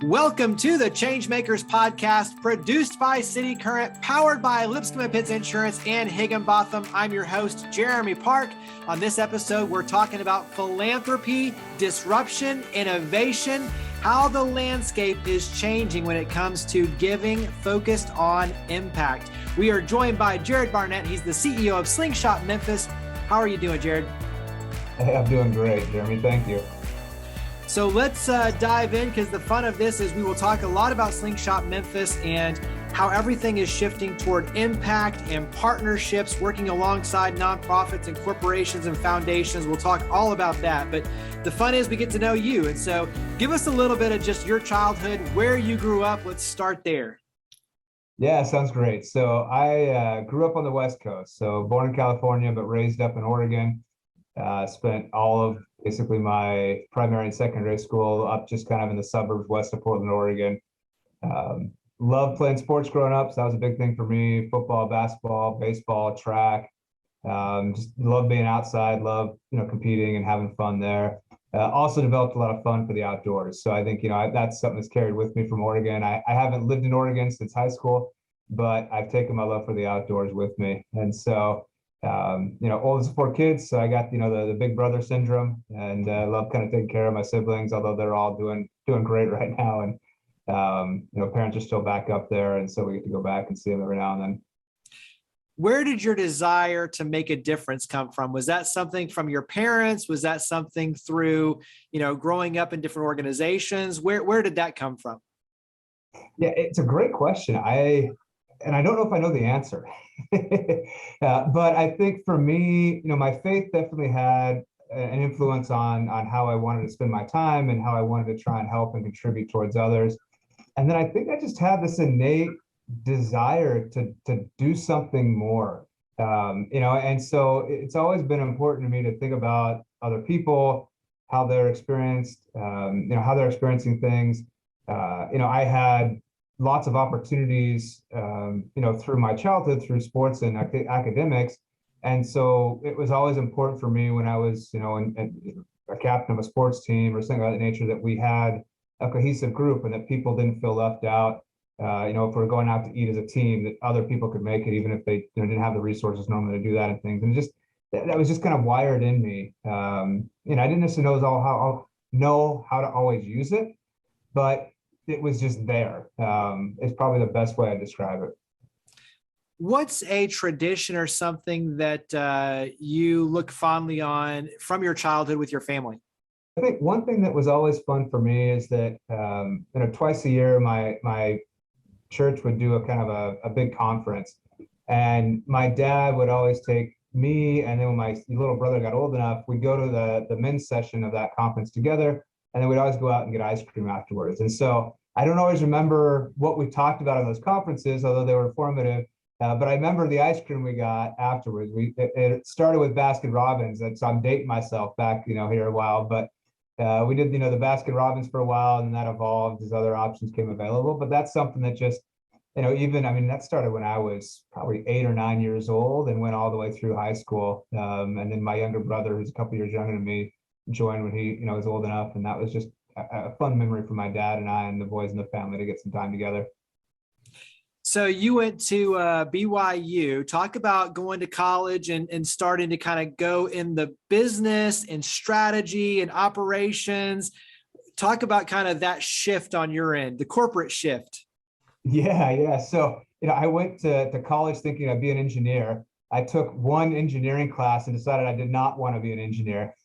Welcome to the ChangeMakers podcast, produced by City Current, powered by Lipscomb and Pitts Insurance and Higginbotham. I'm your host, Jeremy Park. On this episode, we're talking about philanthropy, disruption, innovation, how the landscape is changing when it comes to giving focused on impact. We are joined by Jared Barnett. He's the CEO of Slingshot Memphis. How are you doing, Jared? Hey, I'm doing great, Jeremy. Thank you. So let's dive in, because the fun of this is we will talk a lot about Slingshot Memphis and how everything is shifting toward impact and partnerships, working alongside nonprofits and corporations and foundations. We'll talk all about that. But the fun is we get to know you. And so give us a little bit of just your childhood, where you grew up. Let's start there. Yeah, sounds great. So I grew up on the West Coast. So born in California, but raised up in Oregon. Spent all of basically my primary and secondary school up just kind of in the suburbs west of Portland, Oregon. Loved playing sports growing up. So that was a big thing for me. Football, basketball, baseball, track. Just love being outside, love, competing and having fun there. Also developed a lot of fun for the outdoors. So I think, that's something that's carried with me from Oregon. I haven't lived in Oregon since high school, but I've taken my love for the outdoors with me. And so oldest of 4 kids, so I got the big brother syndrome, and love kind of taking care of my siblings, although they're all doing great right now, and parents are still back up there, and so we get to go back and see them every now and then. Where did your desire to make a difference come from? Was that something from your parents? Was that something through growing up in different organizations? Where did that come from? Yeah, it's a great question. I don't know if I know the answer, but I think for me, my faith definitely had an influence on how I wanted to spend my time and how I wanted to try and help and contribute towards others. And then I think I just had this innate desire to do something more, and so it's always been important to me to think about other people, how they're experienced, how they're experiencing things. I had lots of opportunities, through my childhood, through sports and academics. And so it was always important for me when I was, a captain of a sports team or something of that nature, that we had a cohesive group and that people didn't feel left out. If we're going out to eat as a team, that other people could make it, even if they didn't have the resources normally to do that and things. And that was just kind of wired in me. I didn't necessarily know how to always use it, but it was just there. It's probably the best way I describe it. What's a tradition or something that you look fondly on from your childhood with your family? I think one thing that was always fun for me is that twice a year my church would do a kind of a big conference, and my dad would always take me, and then when my little brother got old enough, we'd go to the men's session of that conference together. And then we'd always go out and get ice cream afterwards. And so I don't always remember what we talked about in those conferences, although they were informative. But I remember the ice cream we got afterwards. It started with Baskin Robbins, and so I'm dating myself back, here a while. But we did, the Baskin Robbins for a while, and that evolved as other options came available. But that's something that just, that started when I was probably 8 or 9 years old and went all the way through high school. And then my younger brother, who's a couple years younger than me, joined when he was old enough, and that was just a fun memory for my dad and I and the boys in the family to get some time together. So you went to BYU. Talk about going to college and starting to kind of go in the business and strategy and operations. Talk about kind of that shift on your end, the corporate shift. Yeah. So I went to college thinking I'd be an engineer. I took one engineering class and decided I did not want to be an engineer.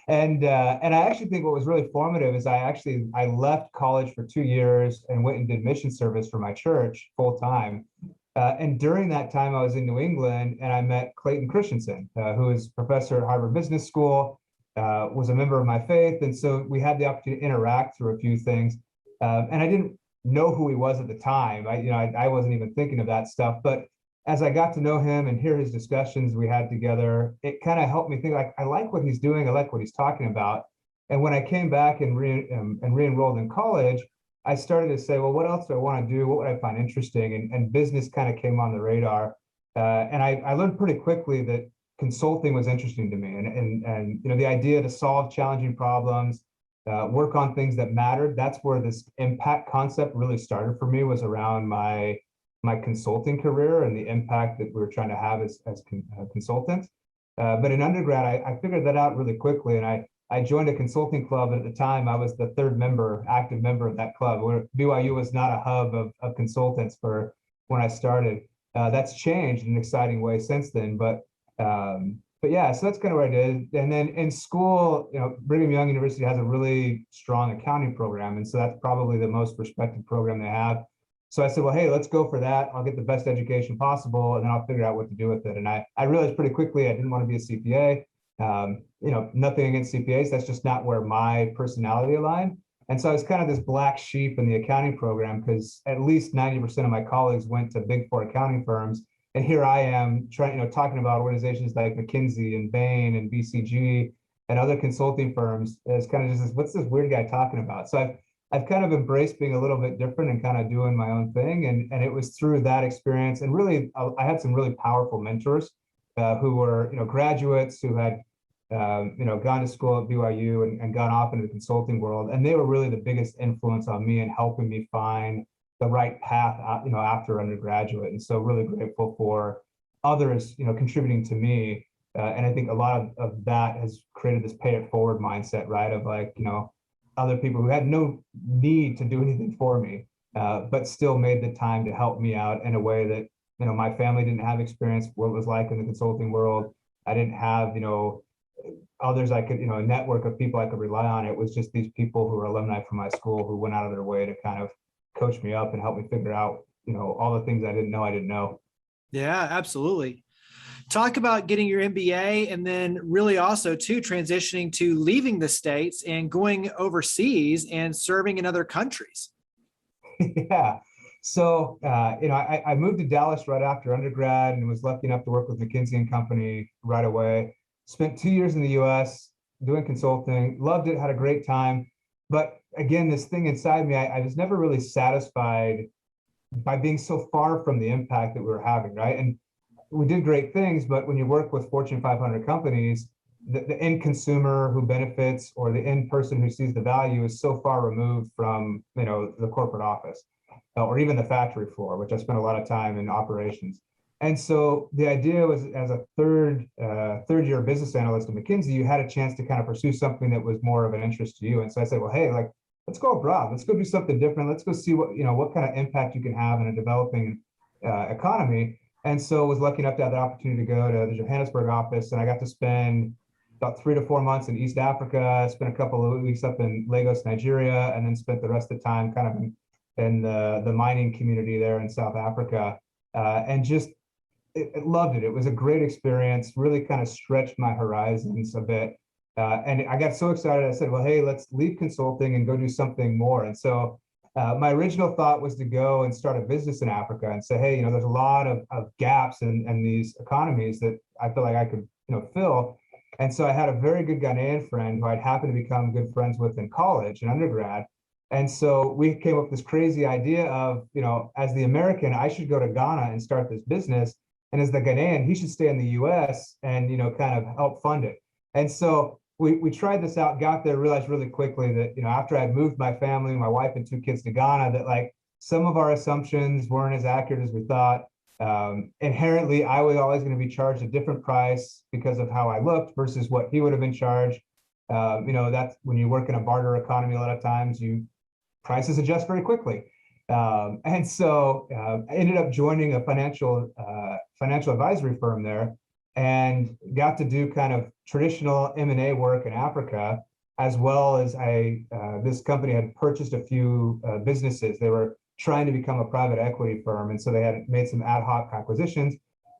And I actually think what was really formative is I left college for 2 years and went and did mission service for my church full time. And during that time, I was in New England, and I met Clayton Christensen, who is professor at Harvard Business School, was a member of my faith. And so we had the opportunity to interact through a few things. And I didn't know who he was at the time. I wasn't even thinking of that stuff. But as I got to know him and hear his discussions we had together, it kind of helped me think, like, I like what he's doing. I like what he's talking about. And when I came back and re-enrolled in college, I started to say, well, what else do I want to do? What would I find interesting? And business kind of came on the radar. And I learned pretty quickly that consulting was interesting to me. And the idea to solve challenging problems, work on things that mattered. That's where this impact concept really started for me, was around my consulting career and the impact that we were trying to have as consultants. But in undergrad, I figured that out really quickly, and I joined a consulting club. At the time, I was the third active member of that club, where BYU was not a hub of consultants for when I started. That's changed in an exciting way since then. But yeah, so that's kind of what I did. And then in school, Brigham Young University has a really strong accounting program, and so that's probably the most respected program they have. So I said, well, hey, let's go for that. I'll get the best education possible, and then I'll figure out what to do with it. And I realized pretty quickly I didn't want to be a CPA. Nothing against CPAs. That's just not where my personality aligned. And so I was kind of this black sheep in the accounting program, because at least 90% of my colleagues went to big four accounting firms. And here I am talking about organizations like McKinsey and Bain and BCG and other consulting firms. It's kind of just what's this weird guy talking about? So I've kind of embraced being a little bit different and kind of doing my own thing. And it was through that experience. And really, I had some really powerful mentors who were, graduates who had, gone to school at BYU and gone off into the consulting world. And they were really the biggest influence on me in helping me find the right path, after undergraduate. And so really grateful for others, contributing to me. And I think a lot of that has created this pay it forward mindset, right? Of other people who had no need to do anything for me, but still made the time to help me out in a way that, my family didn't have experience what it was like in the consulting world. I didn't have, others I could, a network of people I could rely on. It was just these people who were alumni from my school who went out of their way to kind of coach me up and help me figure out, all the things I didn't know. Yeah, absolutely. Talk about getting your MBA, and then really also too transitioning to leaving the States and going overseas and serving in other countries. Yeah. So, I moved to Dallas right after undergrad and was lucky enough to work with McKinsey Company right away. Spent 2 years in the US doing consulting, loved it, had a great time. But again, this thing inside me, I was never really satisfied by being so far from the impact that we were having, right? And we did great things, but when you work with Fortune 500 companies, the end consumer who benefits or the end person who sees the value is so far removed from, the corporate office or even the factory floor, which I spent a lot of time in operations. And so the idea was, as a third year business analyst at McKinsey, you had a chance to kind of pursue something that was more of an interest to you. And so I said, well, hey, let's go abroad. Let's go do something different. Let's go see what kind of impact you can have in a developing economy. And so was lucky enough to have the opportunity to go to the Johannesburg office, and I got to spend about 3 to 4 months in East Africa, spent a couple of weeks up in Lagos, Nigeria, and then spent the rest of the time kind of in the mining community there in South Africa, and just loved it. It was a great experience, really kind of stretched my horizons a bit. And I got so excited, I said, well, hey, let's leave consulting and go do something more. And so my original thought was to go and start a business in Africa and say, hey, there's a lot of gaps in these economies that I feel like I could, fill. And so I had a very good Ghanaian friend who I'd happened to become good friends with in college and undergrad. And so we came up with this crazy idea of, as the American, I should go to Ghana and start this business. And as the Ghanaian, he should stay in the US and, kind of help fund it. And so we tried this out, got there, realized really quickly that, after I'd moved my family, my wife and 2 kids to Ghana, that some of our assumptions weren't as accurate as we thought. Inherently, I was always going to be charged a different price because of how I looked versus what he would have been charged. That's when you work in a barter economy, a lot of times prices adjust very quickly. And so I ended up joining a financial advisory firm there and got to do kind of traditional M&A work in Africa, as well as this company had purchased a few businesses. They were trying to become a private equity firm. And so they had made some ad hoc acquisitions.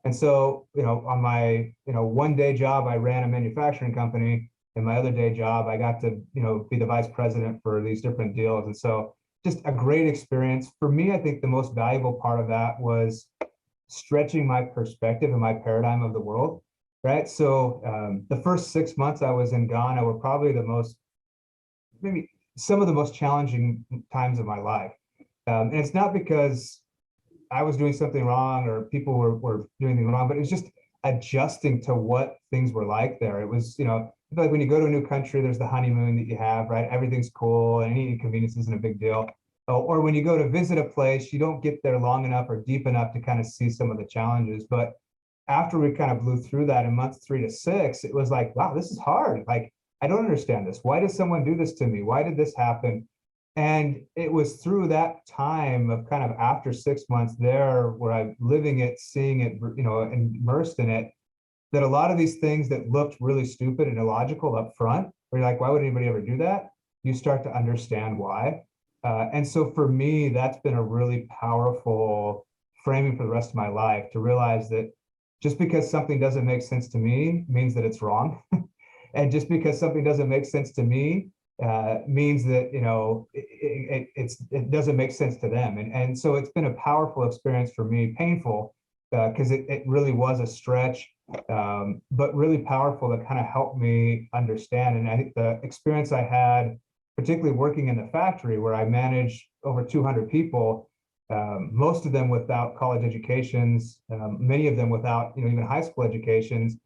And so, on my, one day job, I ran a manufacturing company. In my other day job, I got to, be the vice president for these different deals. And so just a great experience. For me, I think the most valuable part of that was stretching my perspective and my paradigm of the world, right? So the first 6 months I was in Ghana were probably maybe some of the most challenging times of my life. And it's not because I was doing something wrong or people were doing anything wrong, but it was just adjusting to what things were like there. It was, feel like when you go to a new country, there's the honeymoon that you have, right? Everything's cool and any inconvenience isn't a big deal. Or when you go to visit a place, you don't get there long enough or deep enough to kind of see some of the challenges. But after we kind of blew through that in months 3 to 6, it was like, wow, this is hard. Like, I don't understand this. Why does someone do this to me? Why did this happen? And it was through that time of kind of after 6 months there where I'm living it, seeing it, immersed in it, that a lot of these things that looked really stupid and illogical up front, where you're like, why would anybody ever do that? You start to understand why. And so for me, that's been a really powerful framing for the rest of my life, to realize that just because something doesn't make sense to me means that it's wrong. And just because something doesn't make sense to me means that, it doesn't make sense to them. And so it's been a powerful experience for me, painful, because it really was a stretch, but really powerful to kind of help me understand. And I think the experience I had, particularly working in the factory where I manage over 200 people, most of them without college educations, many of them without even high school educations,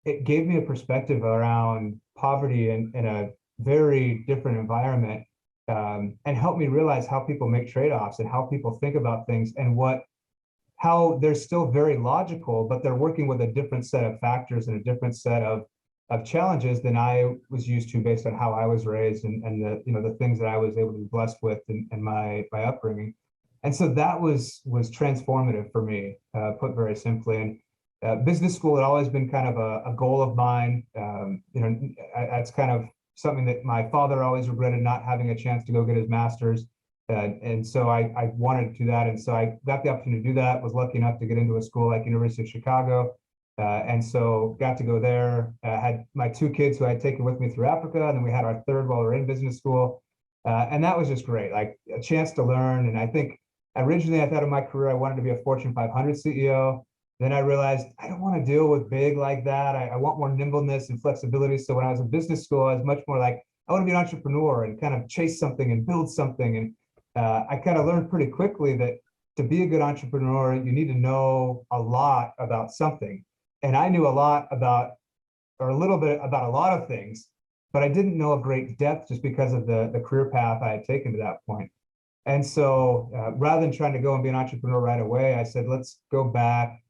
it gave me a perspective around poverty in a very different environment, and helped me realize how people make trade-offs and how people think about things, and how they're still very logical, but they're working with a different set of factors and a different set of challenges than I was used to based on how I was raised and the things that I was able to be blessed with in my upbringing. And so that was transformative for me, put very simply. And business school had always been kind of a goal of mine. That's kind of something that my father always regretted, not having a chance to go get his master's. And so I wanted to do that. And so I got the opportunity to do that, was lucky enough to get into a school like University of Chicago. And so got to go there, had my 2 kids who I had taken with me through Africa, and then we had our third while we were in business school. And that was just great, like a chance to learn. And I think originally I thought in my career, I wanted to be a Fortune 500 CEO. Then I realized I don't want to deal with big like that. I want more nimbleness and flexibility. So when I was in business school, I was much more like, I want to be an entrepreneur and kind of chase something and build something. And I kind of learned pretty quickly that to be a good entrepreneur, you need to know a lot about something. And I knew a lot about, or a little bit about a lot of things, but I didn't know a great depth just because of the career path I had taken to that point. And so rather than trying to go and be an entrepreneur right away, I said, let's go back,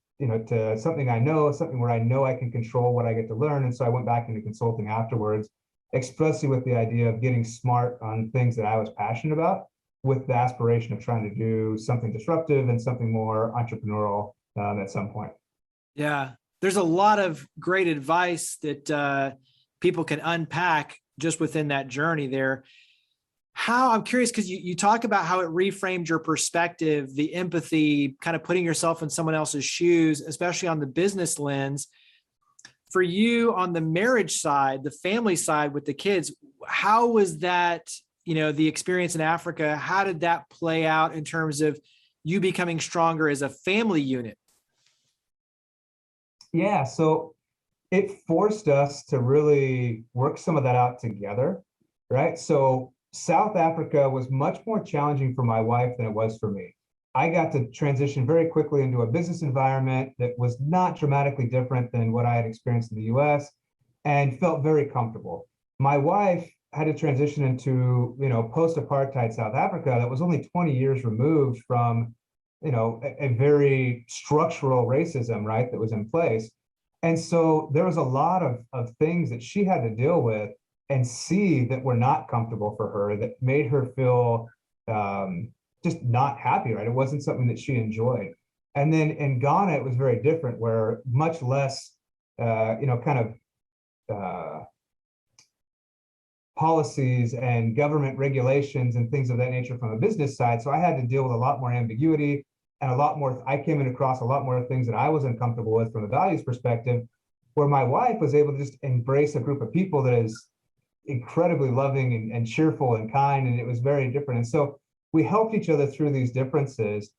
to something I know, something where I know I can control what I get to learn. And so I went back into consulting afterwards, expressly with the idea of getting smart on things that I was passionate about, with the aspiration of trying to do something disruptive and something more entrepreneurial at some point. Yeah, there's a lot of great advice that people can unpack just within that journey there. I'm curious, because you talk about how it reframed your perspective, the empathy, kind of putting yourself in someone else's shoes, especially on the business lens. For you on the marriage side, the family side with the kids, how was that, the experience in Africa, how did that play out in terms of you becoming stronger as a family unit? Yeah, so it forced us to really work some of that out together, right? So South Africa was much more challenging for my wife than it was for me. I got to transition very quickly into a business environment that was not dramatically different than what I had experienced in the US, and felt very comfortable. My wife had to transition into, post-apartheid South Africa that was only 20 years removed from, a very structural racism, right, that was in place. And so there was a lot of things that she had to deal with and see that were not comfortable for her, that made her feel just not happy, right? It wasn't something that she enjoyed. And then in Ghana, it was very different, where much less, policies and government regulations and things of that nature from a business side. So I had to deal with a lot more ambiguity and I came across a lot more things that I was uncomfortable with from a values perspective, where my wife was able to just embrace a group of people that is incredibly loving and cheerful and kind, and it was very different. And so we helped each other through these differences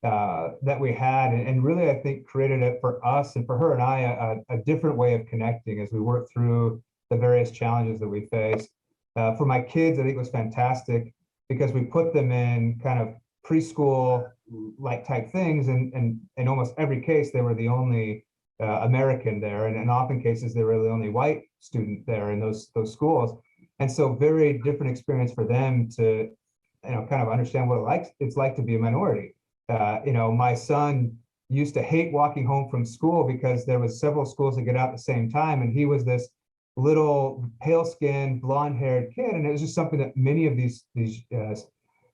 that we had, and really, I think, created it for us and for her and I a different way of connecting as we worked through the various challenges that we faced. For my kids, I think it was fantastic because we put them in kind of preschool like type things, and in almost every case, they were the only American there, and in often cases they were the only white student there in those schools, and so very different experience for them to kind of understand what it's like to be a minority. My son used to hate walking home from school because there was several schools that get out at the same time, and he was this little pale-skinned, blonde-haired kid, and it was just something that many of these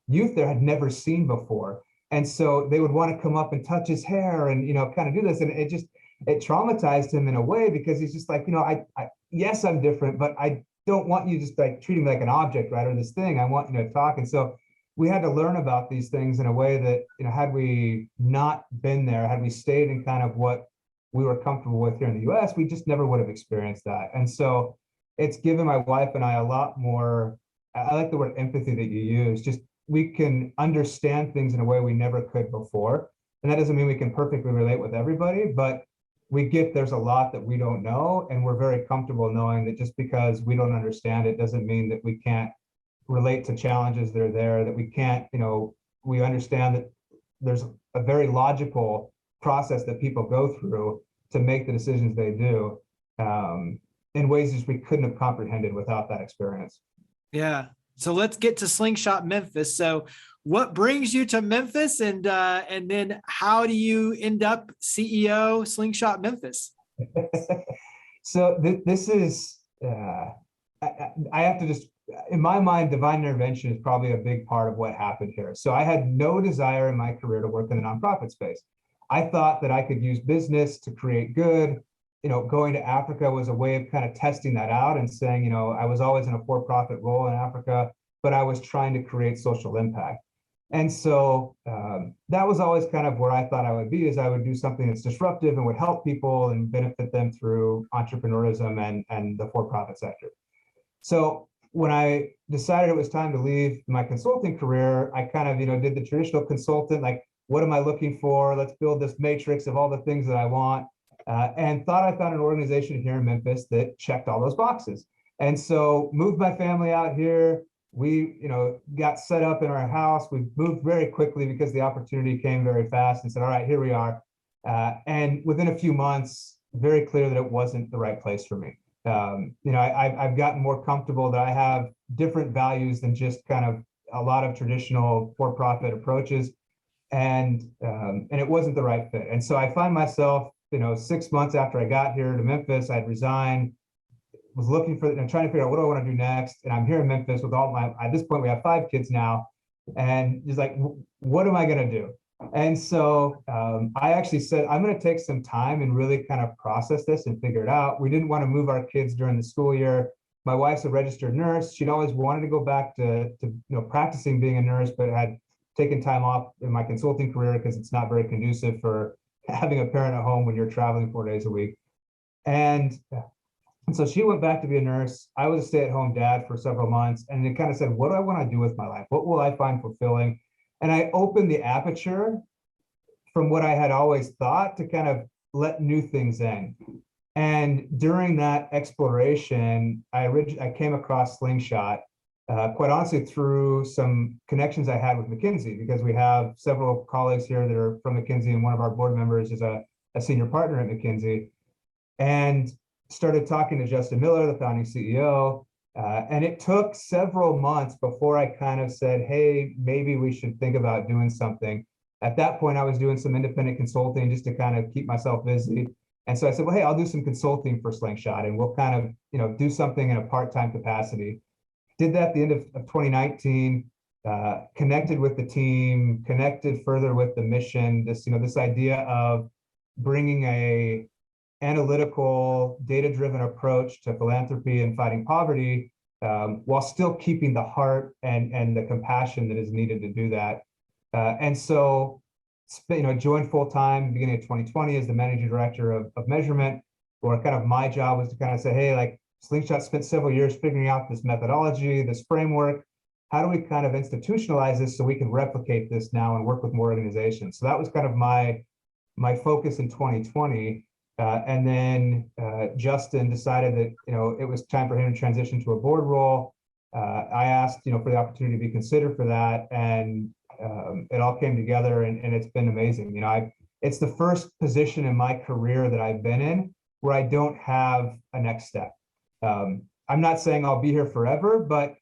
youth there had never seen before. And so they would want to come up and touch his hair and kind of do this, and it traumatized him in a way, because he's just like, yes, I'm different, but I don't want you just like treating me like an object, right, or this thing. I want you to talk. And so we had to learn about these things in a way that, had we not been there, had we stayed in kind of what we were comfortable with here in the US, we just never would have experienced that. And so it's given my wife and I a lot more, I like the word empathy that you use, just we can understand things in a way we never could before. And that doesn't mean we can perfectly relate with everybody, but we get there's a lot that we don't know, and we're very comfortable knowing that just because we don't understand it doesn't mean that we can't relate to challenges that are there, that we can't, we understand that there's a very logical process that people go through to make the decisions they do, in ways that we couldn't have comprehended without that experience. Yeah. So let's get to Slingshot Memphis. So what brings you to Memphis, and then how do you end up CEO Slingshot Memphis? So this is, I have to just, in my mind, divine intervention is probably a big part of what happened here. So I had no desire in my career to work in the nonprofit space. I thought that I could use business to create good. Going to Africa was a way of kind of testing that out and saying, I was always in a for-profit role in Africa, but I was trying to create social impact. And so that was always kind of where I thought I would be, is I would do something that's disruptive and would help people and benefit them through entrepreneurism and the for-profit sector. So when I decided it was time to leave my consulting career, I kind of, did the traditional consultant, like, what am I looking for? Let's build this matrix of all the things that I want. And thought I found an organization here in Memphis that checked all those boxes. And so moved my family out here. We, got set up in our house. We moved very quickly because the opportunity came very fast, and said, all right, here we are. And within a few months, very clear that it wasn't the right place for me. I've gotten more comfortable that I have different values than just kind of a lot of traditional for-profit approaches. And it wasn't the right fit. And so I find myself, 6 months after I got here to Memphis, I'd resigned, was looking for, trying to figure out what do I want to do next. And I'm here in Memphis with at this point, we have 5 kids now. And just like, what am I going to do? And so I actually said, I'm going to take some time and really kind of process this and figure it out. We didn't want to move our kids during the school year. My wife's a registered nurse. She'd always wanted to go back to practicing being a nurse, but had taken time off in my consulting career because it's not very conducive for having a parent at home when you're traveling 4 days a week. And so she went back to be a nurse. I was a stay-at-home dad for several months, and it kind of said, what do I want to do with my life? What will I find fulfilling? And I opened the aperture from what I had always thought to kind of let new things in. And during that exploration, I came across Slingshot, quite honestly, through some connections I had with McKinsey, because we have several colleagues here that are from McKinsey, and one of our board members is a senior partner at McKinsey, and started talking to Justin Miller, the founding CEO. And it took several months before I kind of said, hey, maybe we should think about doing something. At that point, I was doing some independent consulting just to kind of keep myself busy. And so I said, well, hey, I'll do some consulting for Slingshot, and we'll kind of, do something in a part-time capacity. Did that at the end of 2019, connected with the team, connected further with the mission, this idea of bringing a analytical, data-driven approach to philanthropy and fighting poverty, while still keeping the heart and the compassion that is needed to do that. And so, joined full-time beginning of 2020 as the managing director of measurement, where kind of my job was to kind of say, hey, like, Slingshot spent several years figuring out this methodology, this framework. How do we kind of institutionalize this so we can replicate this now and work with more organizations? So that was kind of my focus in 2020. And then Justin decided that it was time for him to transition to a board role. I asked for the opportunity to be considered for that, and it all came together, and it's been amazing. it's the first position in my career that I've been in where I don't have a next step. I'm not saying I'll be here forever, but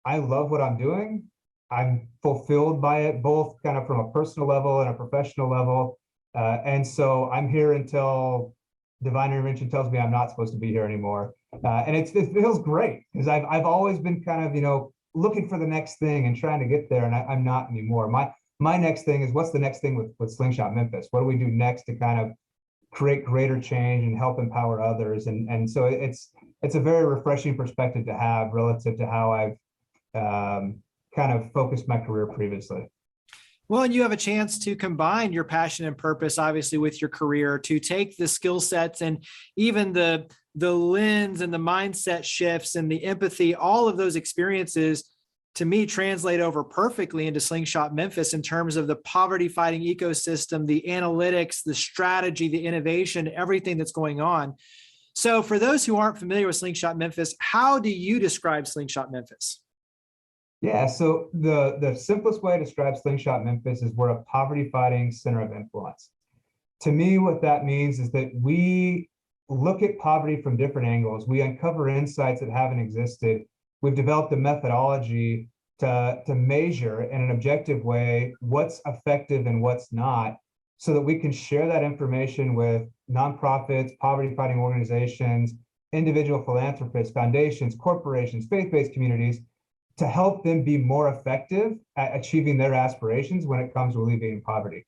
I love what I'm doing. I'm fulfilled by it, both kind of from a personal level and a professional level. And so I'm here until divine intervention tells me I'm not supposed to be here anymore. And it feels great because I've always been kind of, looking for the next thing and trying to get there. And I'm not anymore. My next thing is, what's the next thing with Slingshot Memphis? What do we do next to kind of create greater change and help empower others? And so it's a very refreshing perspective to have relative to how I've kind of focused my career previously. Well, and you have a chance to combine your passion and purpose, obviously, with your career, to take the skill sets and even the lens and the mindset shifts and the empathy, all of those experiences, to me, translate over perfectly into Slingshot Memphis in terms of the poverty fighting ecosystem, the analytics, the strategy, the innovation, everything that's going on. So for those who aren't familiar with Slingshot Memphis, how do you describe Slingshot Memphis? Yeah, so the simplest way to describe Slingshot Memphis is we're a poverty fighting center of influence. To me, what that means is that we look at poverty from different angles. We uncover insights that haven't existed. We've developed a methodology to measure in an objective way what's effective and what's not, so that we can share that information with nonprofits, poverty fighting organizations, individual philanthropists, foundations, corporations, faith-based communities, to help them be more effective at achieving their aspirations when it comes to alleviating poverty.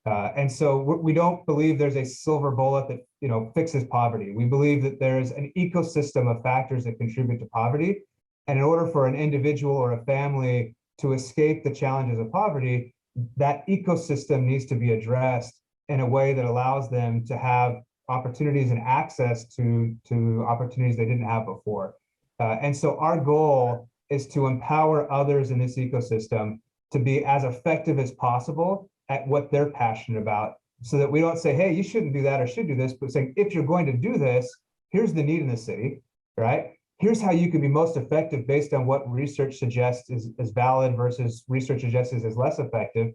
And so we don't believe there's a silver bullet that fixes poverty. We believe that there's an ecosystem of factors that contribute to poverty. And in order for an individual or a family to escape the challenges of poverty, that ecosystem needs to be addressed in a way that allows them to have opportunities and access to opportunities they didn't have before. And so our goal is to empower others in this ecosystem to be as effective as possible at what they're passionate about, so that we don't say, hey, you shouldn't do that or should do this, but saying, if you're going to do this, here's the need in the city, right? Here's how you can be most effective based on what research suggests is valid versus research suggests is less effective.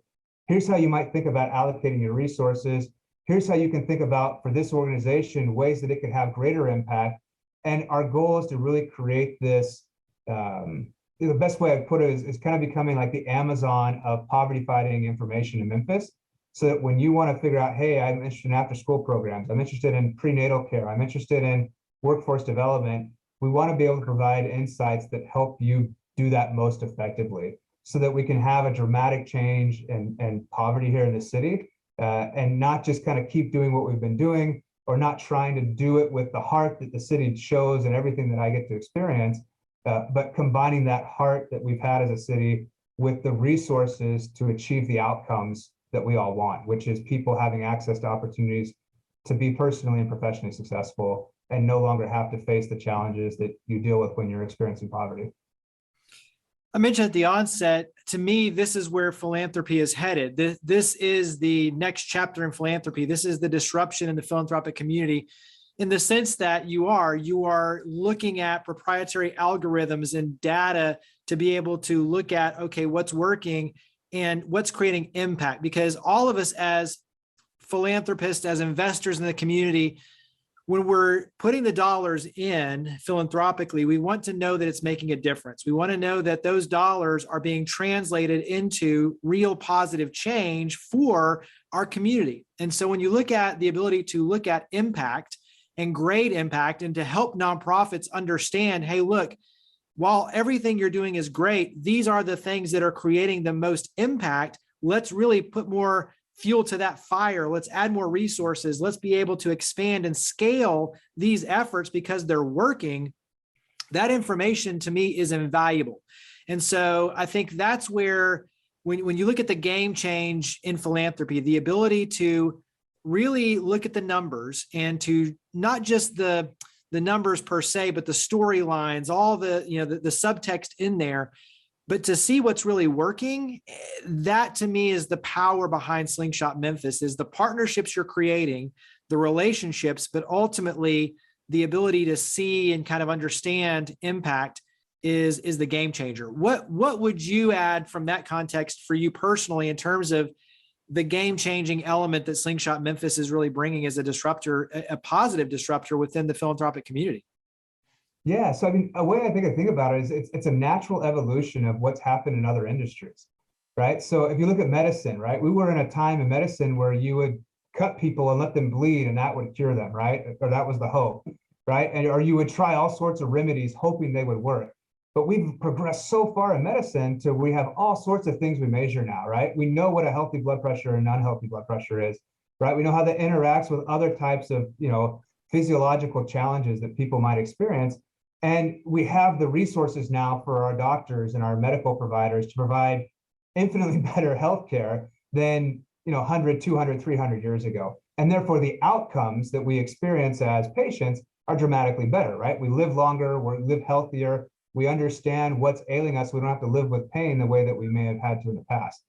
Here's how you might think about allocating your resources. Here's how you can think about, for this organization, ways that it could have greater impact. And our goal is to really create this, the best way I put it is kind of becoming like the Amazon of poverty fighting information in Memphis. So that when you want to figure out, hey, I'm interested in after school programs, I'm interested in prenatal care, I'm interested in workforce development, we want to be able to provide insights that help you do that most effectively, so that we can have a dramatic change in poverty here in the city, and not just kind of keep doing what we've been doing, or not trying to do it with the heart that the city shows and everything that I get to experience, but combining that heart that we've had as a city with the resources to achieve the outcomes that we all want, which is people having access to opportunities to be personally and professionally successful and no longer have to face the challenges that you deal with when you're experiencing poverty. I mentioned at the onset, to me, this is where philanthropy is headed. This is the next chapter in philanthropy. This is the disruption in the philanthropic community, in the sense that you are looking at proprietary algorithms and data to be able to look at, okay, what's working and what's creating impact. Because all of us as philanthropists, as investors in the community, when we're putting the dollars in philanthropically, we want to know that it's making a difference. We want to know that those dollars are being translated into real positive change for our community. And so when you look at the ability to look at impact and grade impact, and to help nonprofits understand, hey, look, while everything you're doing is great, these are the things that are creating the most impact. Let's really put more fuel to that fire. Let's add more resources. Let's be able to expand and scale these efforts because they're working. That information to me is invaluable. And so I think that's where, when you look at the game change in philanthropy, the ability to really look at the numbers, and to not just the numbers per se, but the storylines, all the subtext in there, but to see what's really working, that to me is the power behind Slingshot Memphis, is the partnerships you're creating, the relationships, but ultimately the ability to see and kind of understand impact is the game changer. What would you add from that context for you personally in terms of the game-changing element that Slingshot Memphis is really bringing as a disruptor, a positive disruptor within the philanthropic community. Yeah, so I mean, a way I think about it is it's a natural evolution of what's happened in other industries, right? So if you look at medicine, right, we were in a time in medicine where you would cut people and let them bleed, and that would cure them, right? Or that was the hope, right? And or you would try all sorts of remedies hoping they would work. But we've progressed so far in medicine to we have all sorts of things we measure now, right? We know what a healthy blood pressure and unhealthy blood pressure is, right? We know how that interacts with other types of, physiological challenges that people might experience. And we have the resources now for our doctors and our medical providers to provide infinitely better healthcare than, 100, 200, 300 years ago. And therefore the outcomes that we experience as patients are dramatically better, right? We live longer, we live healthier, we understand what's ailing us. We don't have to live with pain the way that we may have had to in the past,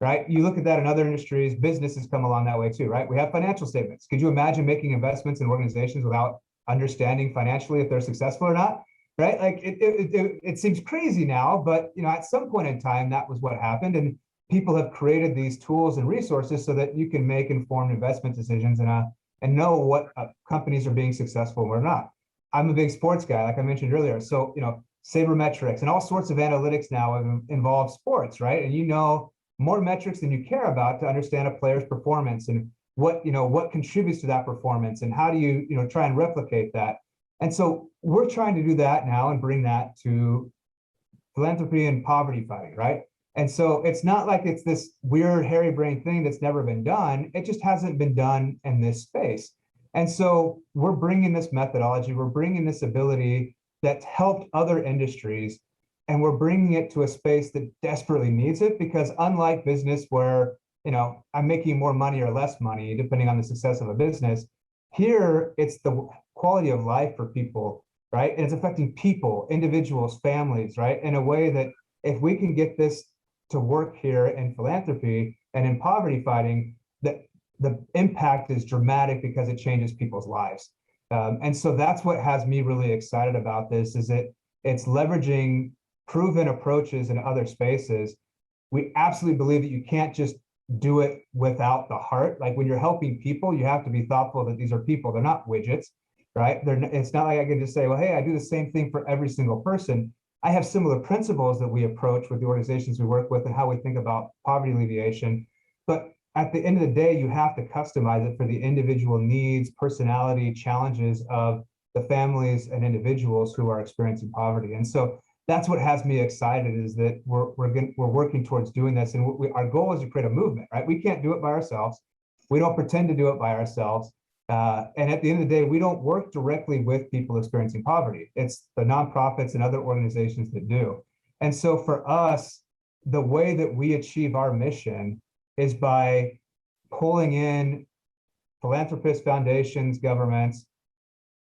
right? You look at that in other industries, businesses come along that way too, right? We have financial statements. Could you imagine making investments in organizations without understanding financially if they're successful or not, right? Like it seems crazy now, but at some point in time, that was what happened. And people have created these tools and resources so that you can make informed investment decisions and know what companies are being successful or not. I'm a big sports guy, like I mentioned earlier. So, sabermetrics and all sorts of analytics now involve sports, right? And more metrics than you care about to understand a player's performance and what contributes to that performance and how do you try and replicate that. And so we're trying to do that now and bring that to philanthropy and poverty fighting, right? And so it's not like it's this weird hairy brain thing that's never been done. It just hasn't been done in this space. And so we're bringing this methodology, we're bringing this ability that's helped other industries, and we're bringing it to a space that desperately needs it, because unlike business where, I'm making more money or less money, depending on the success of a business, here it's the quality of life for people, right? And it's affecting people, individuals, families, right? In a way that if we can get this to work here in philanthropy and in poverty fighting, that the impact is dramatic because it changes people's lives. And so that's what has me really excited about this, is that it's leveraging proven approaches in other spaces. We absolutely believe that you can't just do it without the heart. Like when you're helping people, you have to be thoughtful that these are people, they're not widgets, right? It's not like I can just say, well, hey, I do the same thing for every single person. I have similar principles that we approach with the organizations we work with and how we think about poverty alleviation. But at the end of the day, you have to customize it for the individual needs, personality, challenges of the families and individuals who are experiencing poverty. And so that's what has me excited, is that we're working towards doing this. And our goal is to create a movement, right? We can't do it by ourselves. We don't pretend to do it by ourselves. And at the end of the day, we don't work directly with people experiencing poverty. It's the nonprofits and other organizations that do. And so for us, the way that we achieve our mission is by pulling in philanthropists, foundations, governments,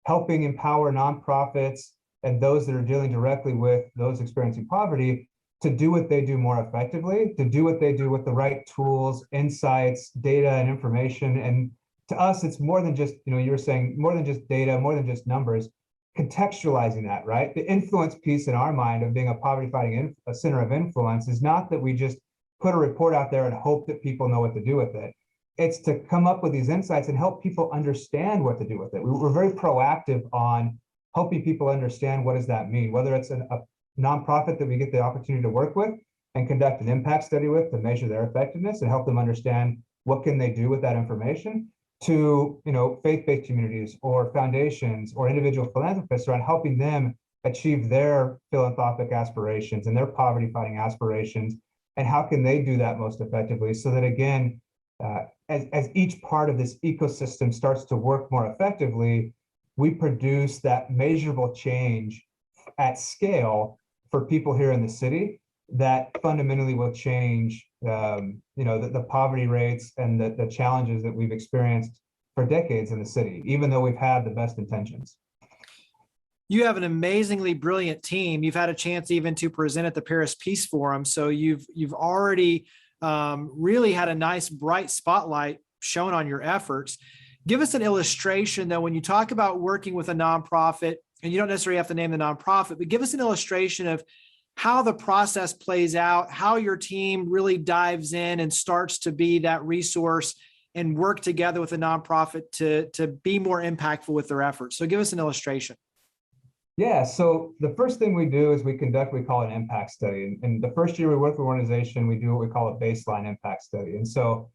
helping empower nonprofits and those that are dealing directly with those experiencing poverty to do what they do more effectively, to do what they do with the right tools, insights, data, and information. And to us, it's more than just, you were saying, more than just data, more than just numbers, contextualizing that, right? The influence piece in our mind of being a poverty fighting a center of influence is not that we just put a report out there and hope that people know what to do with it. It's to come up with these insights and help people understand what to do with it. We're very proactive on helping people understand what does that mean, whether it's a nonprofit that we get the opportunity to work with and conduct an impact study with to measure their effectiveness and help them understand what can they do with that information, to faith-based communities or foundations or individual philanthropists around helping them achieve their philanthropic aspirations and their poverty fighting aspirations, and how can they do that most effectively, so that again, as each part of this ecosystem starts to work more effectively, we produce that measurable change at scale for people here in the city that fundamentally will change the poverty rates and the challenges that we've experienced for decades in the city, even though we've had the best intentions. You have an amazingly brilliant team. You've had a chance even to present at the Paris Peace Forum. So you've already really had a nice bright spotlight shown on your efforts. Give us an illustration, though, when you talk about working with a nonprofit, and you don't necessarily have to name the nonprofit, but give us an illustration of how the process plays out, how your team really dives in and starts to be that resource and work together with a nonprofit to be more impactful with their efforts. So give us an illustration. Yeah, so the first thing we do is we conduct what we call an impact study. And the first year we work with an organization, we do what we call a baseline impact study. And so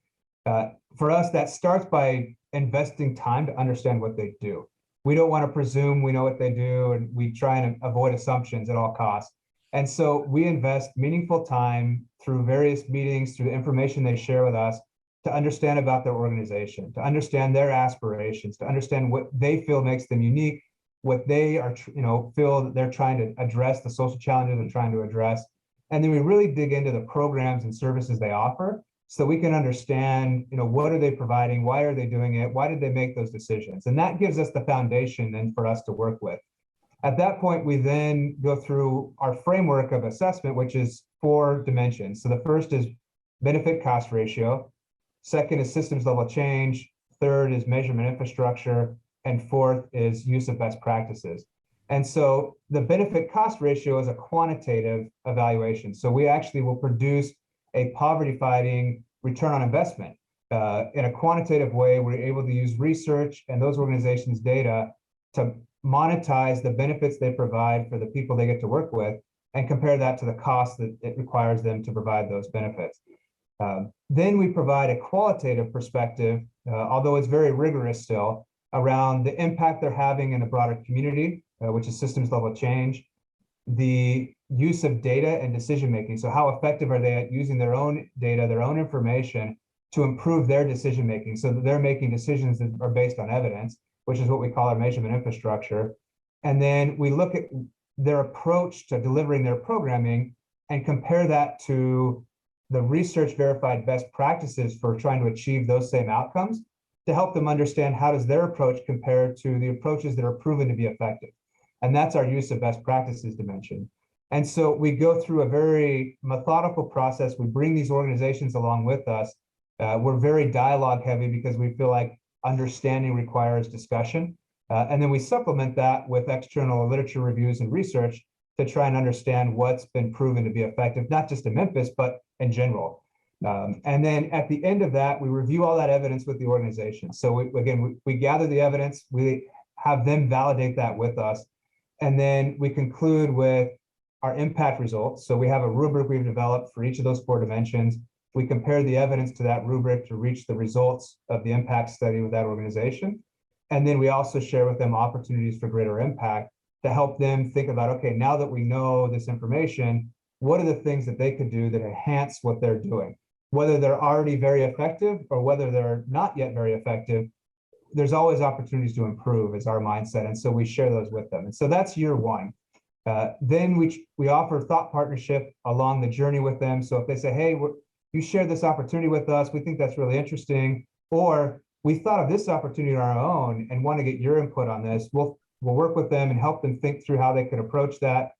for us, that starts by investing time to understand what they do. We don't want to presume we know what they do, and we try and avoid assumptions at all costs. And so we invest meaningful time through various meetings, through the information they share with us, to understand about their organization, to understand their aspirations, to understand what they feel makes them unique, what they are, feel that they're trying to address, the social challenges they're trying to address. And then we really dig into the programs and services they offer so we can understand, what are they providing? Why are they doing it? Why did they make those decisions? And that gives us the foundation then for us to work with. At that point, we then go through our framework of assessment, which is 4 dimensions. So the first is benefit cost ratio. Second is systems level change. Third is measurement infrastructure. And fourth is use of best practices. And so the benefit cost ratio is a quantitative evaluation. So we actually will produce a poverty fighting return on investment. In a quantitative way, we're able to use research and those organizations' data to monetize the benefits they provide for the people they get to work with and compare that to the cost that it requires them to provide those benefits. Then we provide a qualitative perspective, although it's very rigorous still, around the impact they're having in the broader community, which is systems level change, the use of data and decision making. So how effective are they at using their own data, their own information to improve their decision making so that they're making decisions that are based on evidence, which is what we call our measurement infrastructure. And then we look at their approach to delivering their programming and compare that to the research verified best practices for trying to achieve those same outcomes, to help them understand how does their approach compare to the approaches that are proven to be effective. And that's our use of best practices dimension. And so we go through a very methodical process. We bring these organizations along with us. We're very dialogue heavy because we feel like understanding requires discussion. And then we supplement that with external literature reviews and research to try and understand what's been proven to be effective, not just in Memphis, but in general. And then at the end of that, we review all that evidence with the organization. So we gather the evidence, we have them validate that with us. And then we conclude with our impact results. So we have a rubric we've developed for each of those 4 dimensions. We compare the evidence to that rubric to reach the results of the impact study with that organization. And then we also share with them opportunities for greater impact to help them think about, okay, now that we know this information, what are the things that they could do that enhance what they're doing? Whether they're already very effective or whether they're not yet very effective, there's always opportunities to improve is our mindset. And so we share those with them. And so that's year 1. Then we offer thought partnership along the journey with them. So if they say, hey, you shared this opportunity with us, we think that's really interesting, or we thought of this opportunity on our own and want to get your input on this, we'll work with them and help them think through how they could approach that.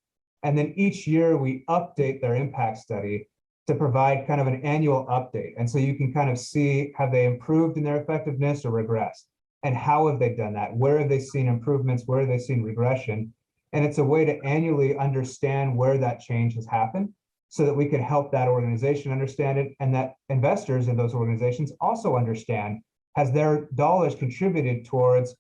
And then each year we update their impact study to provide kind of an annual update. And so you can kind of see, have they improved in their effectiveness or regressed? And how have they done that? Where have they seen improvements? Where have they seen regression? And it's a way to annually understand where that change has happened so that we can help that organization understand it, and that investors in those organizations also understand, has their dollars contributed towards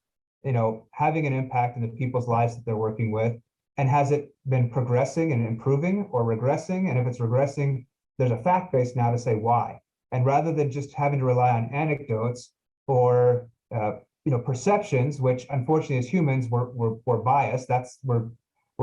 having an impact in the people's lives that they're working with? And has it been progressing and improving or regressing? And if it's regressing, there's a fact base now to say why. And rather than just having to rely on anecdotes or perceptions, which unfortunately as humans we're biased. We're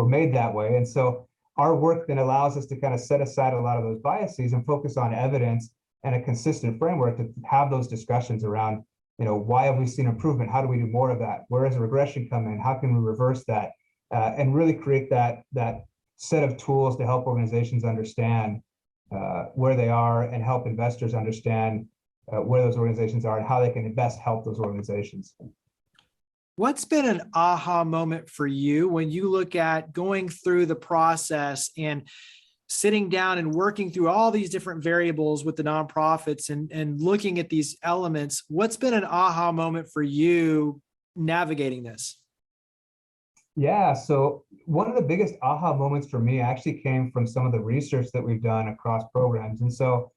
made that way. And so our work then allows us to kind of set aside a lot of those biases and focus on evidence and a consistent framework to have those discussions around, why have we seen improvement? How do we do more of that? Where has regression come in? How can we reverse that? And really create that set of tools to help organizations understand where they are and help investors understand where those organizations are and how they can best help those organizations. What's been an aha moment for you when you look at going through the process and sitting down and working through all these different variables with the nonprofits and looking at these elements? What's been an aha moment for you navigating this? Yeah, so one of the biggest aha moments for me actually came from some of the research that we've done across programs. And so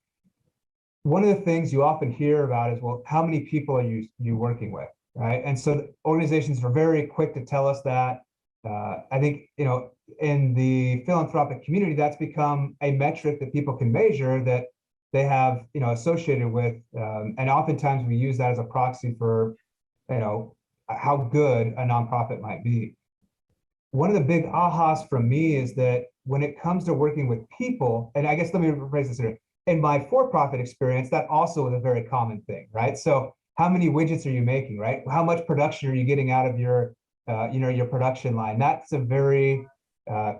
one of the things you often hear about is, well, how many people are you working with, right? And so organizations are very quick to tell us that. I think, in the philanthropic community, that's become a metric that people can measure that they have, associated with, and oftentimes we use that as a proxy for, how good a nonprofit might be. One of the big ahas from me is that when it comes to working with people, and I guess let me rephrase this here. In my for-profit experience, that also is a very common thing, right? So how many widgets are you making, right? How much production are you getting out of your, your production line? That's a very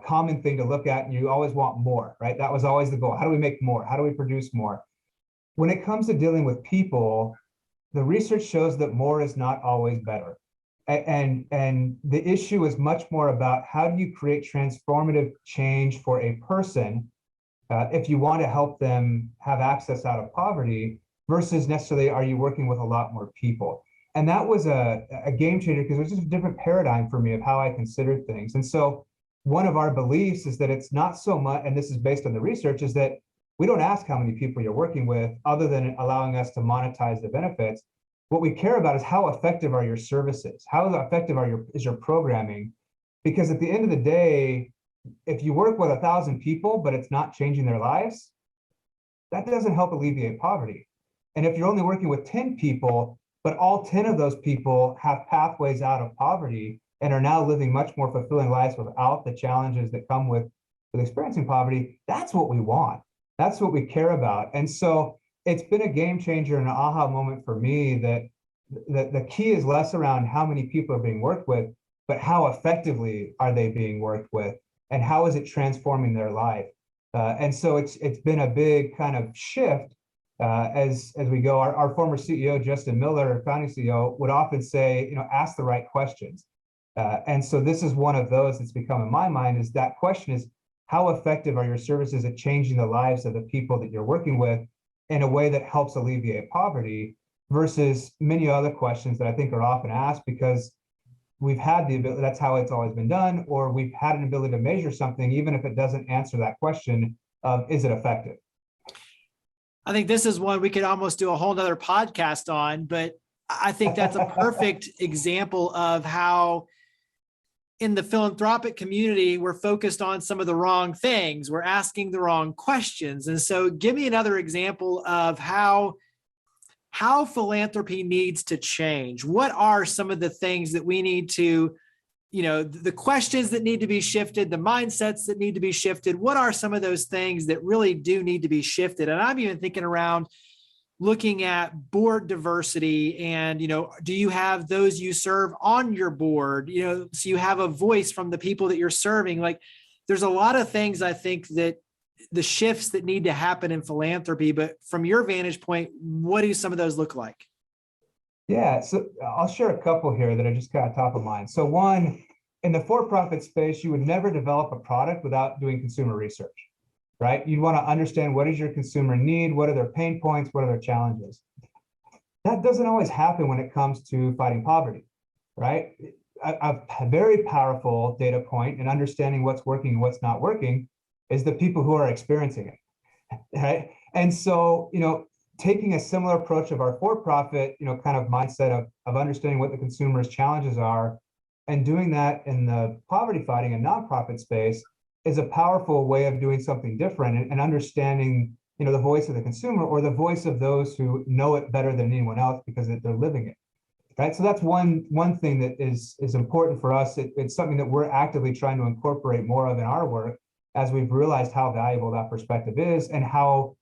common thing to look at, and you always want more, right? That was always the goal. How do we make more? How do we produce more? When it comes to dealing with people, the research shows that more is not always better. And the issue is much more about how do you create transformative change for a person if you want to help them have access out of poverty versus necessarily are you working with a lot more people. And that was a game changer because it was just a different paradigm for me of how I considered things. And so one of our beliefs is that it's not so much, and this is based on the research, is that we don't ask how many people you're working with other than allowing us to monetize the benefits. What we care about is how effective are your services? How effective is your programming? Because at the end of the day, if you work with 1,000 people, but it's not changing their lives, that doesn't help alleviate poverty. And if you're only working with 10 people, but all 10 of those people have pathways out of poverty and are now living much more fulfilling lives without the challenges that come with experiencing poverty, that's what we want. That's what we care about. And so it's been a game changer and an aha moment for me that the key is less around how many people are being worked with, but how effectively are they being worked with, and how is it transforming their life? And so it's been a big kind of shift as we go. Our former CEO, Justin Miller, founding CEO, would often say, ask the right questions. And so this is one of those that's become in my mind is that question is, how effective are your services at changing the lives of the people that you're working with in a way that helps alleviate poverty versus many other questions that I think are often asked because we've had the ability, that's how it's always been done, or we've had an ability to measure something, even if it doesn't answer that question of, is it effective? I think this is one we could almost do a whole nother podcast on, but I think that's a perfect example of how in the philanthropic community, we're focused on some of the wrong things. We're asking the wrong questions. And so give me another example of how philanthropy needs to change. What are some of the things that we need to, the questions that need to be shifted, the mindsets that need to be shifted? What are some of those things that really do need to be shifted? And I'm even thinking around looking at board diversity and, do you have those you serve on your board, so you have a voice from the people that you're serving? Like there's a lot of things I think that the shifts that need to happen in philanthropy, but from your vantage point, what do some of those look like? Yeah, so I'll share a couple here that are just kind of top of mind. So one, in the for-profit space, you would never develop a product without doing consumer research. Right? You'd want to understand what does your consumer need, what are their pain points, what are their challenges. That doesn't always happen when it comes to fighting poverty, right? A very powerful data point in understanding what's working and what's not working is the people who are experiencing it, right? And so, taking a similar approach of our for-profit, kind of mindset of understanding what the consumer's challenges are and doing that in the poverty fighting and nonprofit space is a powerful way of doing something different and understanding, the voice of the consumer or the voice of those who know it better than anyone else because they're living it, right? So that's one thing that is important for us. It's something that we're actively trying to incorporate more of in our work as we've realized how valuable that perspective is and how,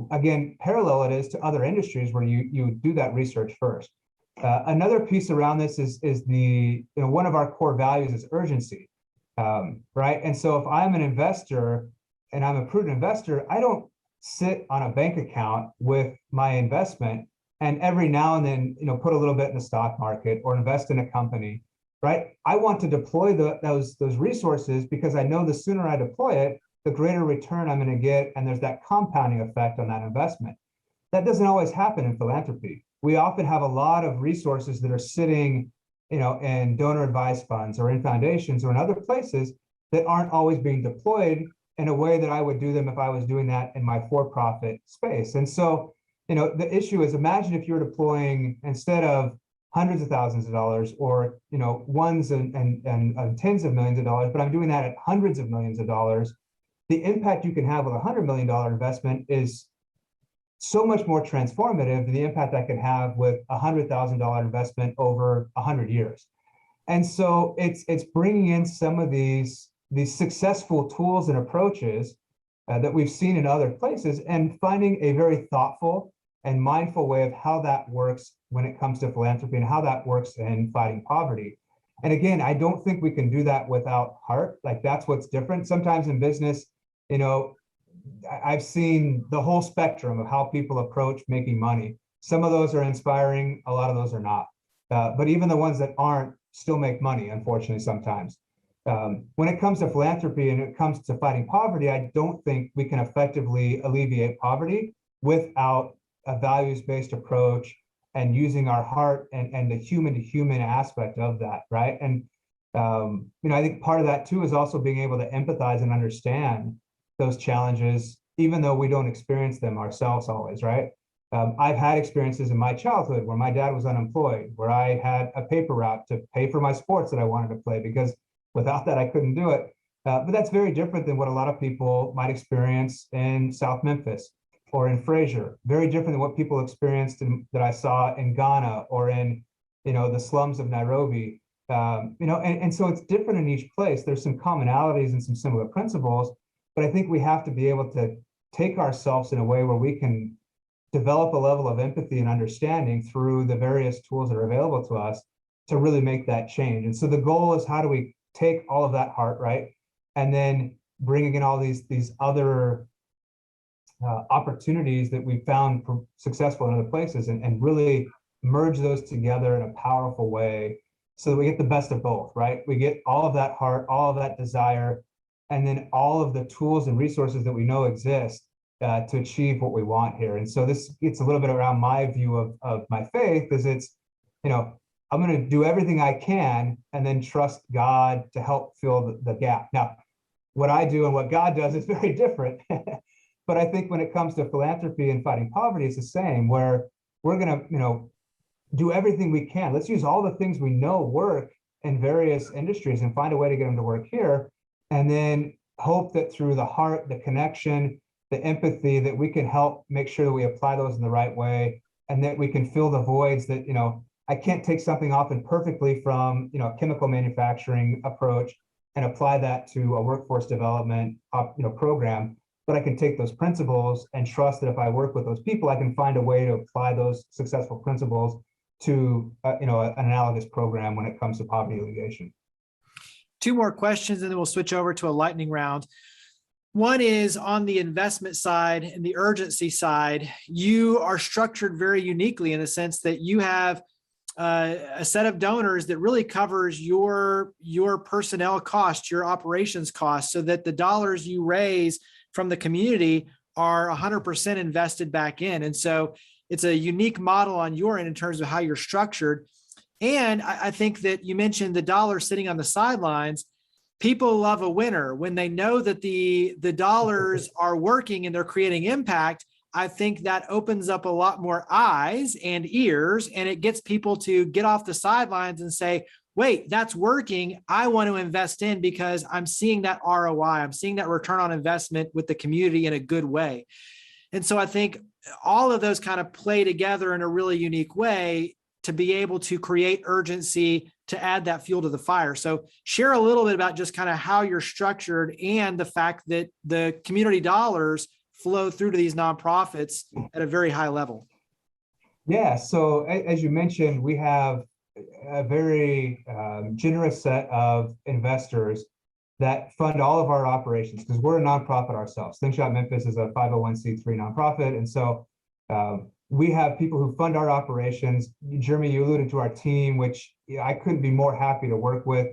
again, parallel it is to other industries where you do that research first. Another piece around this is the, one of our core values is urgency. Right. And so if I'm an investor and I'm a prudent investor, I don't sit on a bank account with my investment and every now and then, put a little bit in the stock market or invest in a company. Right. I want to deploy those resources because I know the sooner I deploy it, the greater return I'm going to get. And there's that compounding effect on that investment. That doesn't always happen in philanthropy. We often have a lot of resources that are sitting in donor advised funds or in foundations or in other places that aren't always being deployed in a way that I would do them if I was doing that in my for-profit space. And so, the issue is, imagine if you're deploying, instead of hundreds of thousands of dollars or, ones and tens of millions of dollars, but I'm doing that at hundreds of millions of dollars, the impact you can have with $100 million investment is so much more transformative than the impact I can have with $100,000 investment over 100 years. And so it's bringing in some of these successful tools and approaches that we've seen in other places, and finding a very thoughtful and mindful way of how that works when it comes to philanthropy and how that works in fighting poverty. And again, I don't think we can do that without heart. Like, that's what's different. Sometimes in business, I've seen the whole spectrum of how people approach making money. Some of those are inspiring, a lot of those are not. But even the ones that aren't still make money, unfortunately, sometimes. When it comes to philanthropy and it comes to fighting poverty, I don't think we can effectively alleviate poverty without a values-based approach and using our heart and the human-to-human aspect of that, right? And I think part of that too is also being able to empathize and understand those challenges, even though we don't experience them ourselves always, right? I've had experiences in my childhood where my dad was unemployed, where I had a paper route to pay for my sports that I wanted to play, because without that, I couldn't do it. But that's very different than what a lot of people might experience in South Memphis or in Fraser. Very different than what people experienced that I saw in Ghana or in, the slums of Nairobi. And so it's different in each place. There's some commonalities and some similar principles, but I think we have to be able to take ourselves in a way where we can develop a level of empathy and understanding through the various tools that are available to us to really make that change. And so the goal is, how do we take all of that heart, right, and then bringing in all these other opportunities that we found successful in other places, and really merge those together in a powerful way so that we get the best of both, right? We get all of that heart, all of that desire, and then all of the tools and resources that we know exist to achieve what we want here. And so this gets a little bit around my view of my faith, is it's, I'm going to do everything I can and then trust God to help fill the gap. Now, what I do and what God does is very different. But I think when it comes to philanthropy and fighting poverty, it's the same, where we're going to, do everything we can. Let's use all the things we know work in various industries and find a way to get them to work here. And then hope that through the heart, the connection, the empathy, that we can help make sure that we apply those in the right way, and that we can fill the voids that, I can't take something often perfectly from, a chemical manufacturing approach and apply that to a workforce development, program. But I can take those principles and trust that if I work with those people, I can find a way to apply those successful principles to, an analogous program when it comes to poverty alleviation. Two more questions, and then we'll switch over to a lightning round. One is on the investment side and the urgency side. You are structured very uniquely in the sense that you have a set of donors that really covers your personnel costs, your operations costs, so that the dollars you raise from the community are 100% invested back in. And so it's a unique model on your end in terms of how you're structured. And I think that you mentioned the dollar sitting on the sidelines. People love a winner when they know that the dollars are working and they're creating impact. I think that opens up a lot more eyes and ears, and it gets people to get off the sidelines and say, wait, that's working. I want to invest in because I'm seeing that ROI. I'm seeing that return on investment with the community in a good way. And so I think all of those kind of play together in a really unique way to be able to create urgency, to add that fuel to the fire. So share a little bit about just kind of how you're structured and the fact that the community dollars flow through to these nonprofits at a very high level. Yeah, so as you mentioned, we have a very generous set of investors that fund all of our operations, because we're a nonprofit ourselves. Slingshot Memphis is a 501c3 nonprofit. And so we have people who fund our operations. Jeremy, you alluded to our team, which I couldn't be more happy to work with.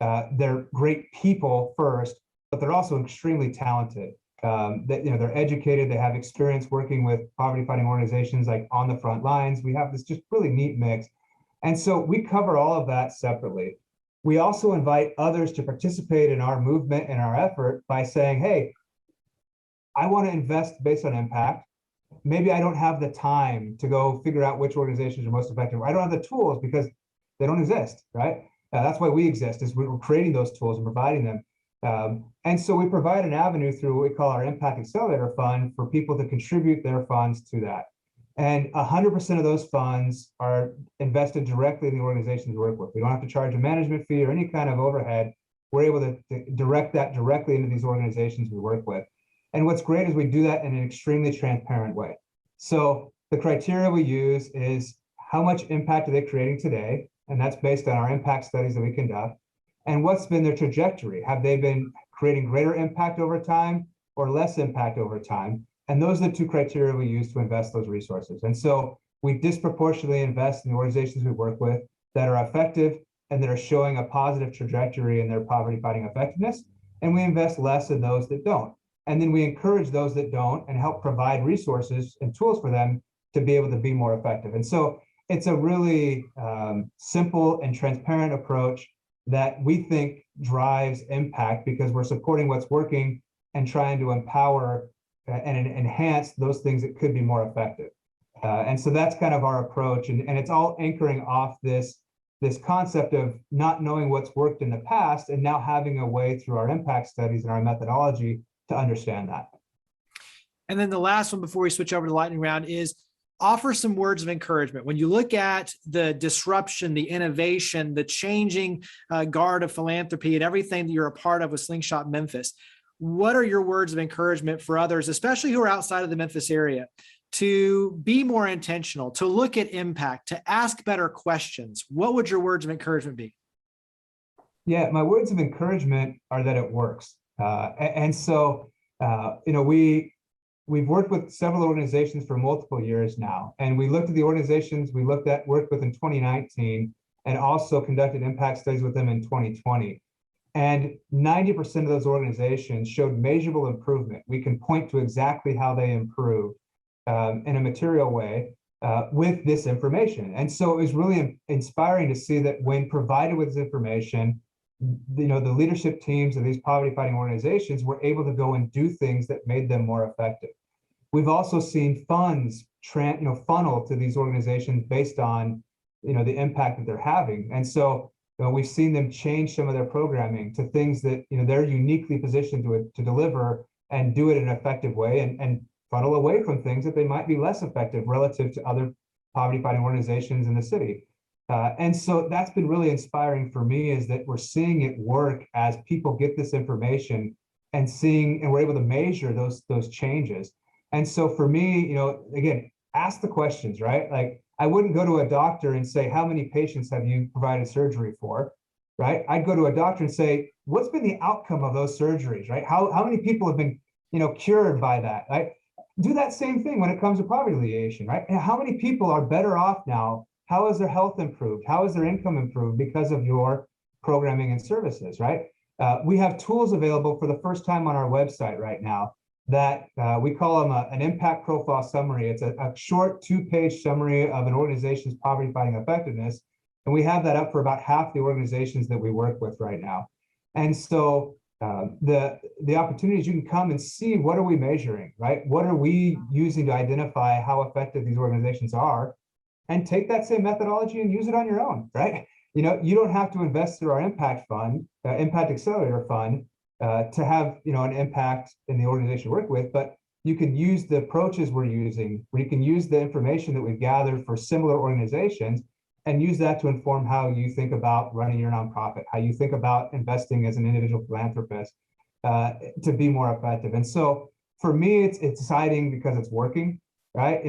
They're great people first, but they're also extremely talented. They're educated, they have experience working with poverty fighting organizations like on the front lines. We have this just really neat mix. And so we cover all of that separately. We also invite others to participate in our movement and our effort by saying, hey, I want to invest based on impact. Maybe I don't have the time to go figure out which organizations are most effective. I don't have the tools because they don't exist, right? That's why we exist, is we're creating those tools and providing them. And so we provide an avenue through what we call our Impact Accelerator Fund for people to contribute their funds to that. And 100% of those funds are invested directly in the organizations we work with. We don't have to charge a management fee or any kind of overhead. We're able to direct that directly into these organizations we work with. And what's great is we do that in an extremely transparent way. So the criteria we use is how much impact are they creating today? And that's based on our impact studies that we conduct. And what's been their trajectory? Have they been creating greater impact over time or less impact over time? And those are the two criteria we use to invest those resources. And so we disproportionately invest in the organizations we work with that are effective and that are showing a positive trajectory in their poverty fighting effectiveness. And we invest less in those that don't. And then we encourage those that don't and help provide resources and tools for them to be able to be more effective. And so it's a really simple and transparent approach that we think drives impact because we're supporting what's working and trying to empower and enhance those things that could be more effective. And so that's kind of our approach. And it's all anchoring off this concept of not knowing what's worked in the past and now having a way through our impact studies and our methodology to understand that. And then the last one before we switch over to lightning round is offer some words of encouragement. When you look at the disruption, the innovation, the changing guard of philanthropy and everything that you're a part of with Slingshot Memphis, what are your words of encouragement for others, especially who are outside of the Memphis area, to be more intentional, to look at impact, to ask better questions? What would your words of encouragement be? Yeah, my words of encouragement are that it works. And so, we've worked with several organizations for multiple years now, and we looked at the organizations we worked with in 2019 and also conducted impact studies with them in 2020. And 90% of those organizations showed measurable improvement. We can point to exactly how they improved in a material way with this information. And so it was really inspiring to see that when provided with this information, the leadership teams of these poverty fighting organizations were able to go and do things that made them more effective. We've also seen funds funnel to these organizations based on the impact that they're having. And so we've seen them change some of their programming to things that they're uniquely positioned to deliver and do it in an effective way and funnel away from things that they might be less effective relative to other poverty fighting organizations in the city. And so that's been really inspiring for me, is that we're seeing it work as people get this information and we're able to measure those changes. And so for me, again, ask the questions, right? Like, I wouldn't go to a doctor and say, how many patients have you provided surgery for, right? I'd go to a doctor and say, what's been the outcome of those surgeries, right? How many people have been, cured by that, right? Do that same thing when it comes to poverty alleviation, right? And how many people are better off now? How has their health improved? How has their income improved because of your programming and services, right? We have tools available for the first time on our website right now that we call them an impact profile summary. It's a short 2-page summary of an organization's poverty fighting effectiveness. And we have that up for about half the organizations that we work with right now. And so the opportunities, you can come and see, what are we measuring, right? What are we using to identify how effective these organizations are? And take that same methodology and use it on your own, right? You don't have to invest through our impact fund, impact accelerator fund, to have an impact in the organization you work with, but you can use the approaches we're using, where you can use the information that we've gathered for similar organizations and use that to inform how you think about running your nonprofit, how you think about investing as an individual philanthropist to be more effective. And so for me, it's exciting because it's working, right?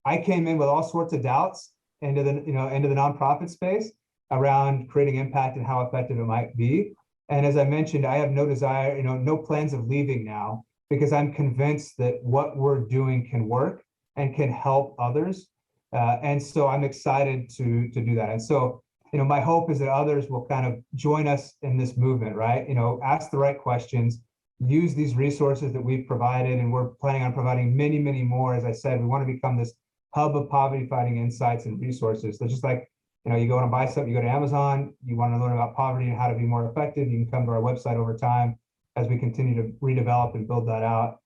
I came in with all sorts of doubts into the nonprofit space around creating impact and how effective it might be. And as I mentioned, I have no desire, no plans of leaving now, because I'm convinced that what we're doing can work and can help others. And so I'm excited to do that. And so, my hope is that others will kind of join us in this movement, right? Ask the right questions, use these resources that we've provided, and we're planning on providing many, many more. As I said, we want to become this hub of poverty fighting insights and resources. So just like, you go and buy something, you go to Amazon, you want to learn about poverty and how to be more effective, you can come to our website over time as we continue to redevelop and build that out.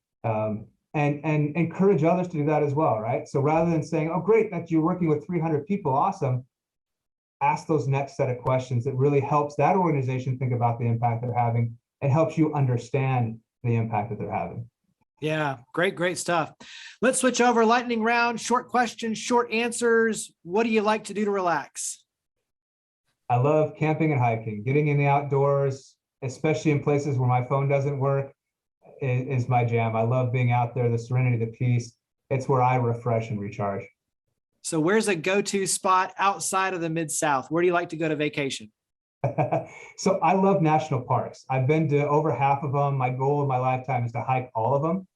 And encourage others to do that as well, right? So rather than saying, oh, great, that you're working with 300 people, awesome, ask those next set of questions that really helps that organization think about the impact they're having and helps you understand the impact that they're having. Yeah, great stuff. Let's switch over. Lightning round, short questions, short answers. What do you like to do to relax? I love camping and hiking. Getting in the outdoors, especially in places where my phone doesn't work, is my jam. I love being out there, the serenity, the peace. It's where I refresh and recharge. So where's a go-to spot outside of the Mid-South? Where do you like to go to vacation? So I love national parks. I've been to over half of them. My goal in my lifetime is to hike all of them.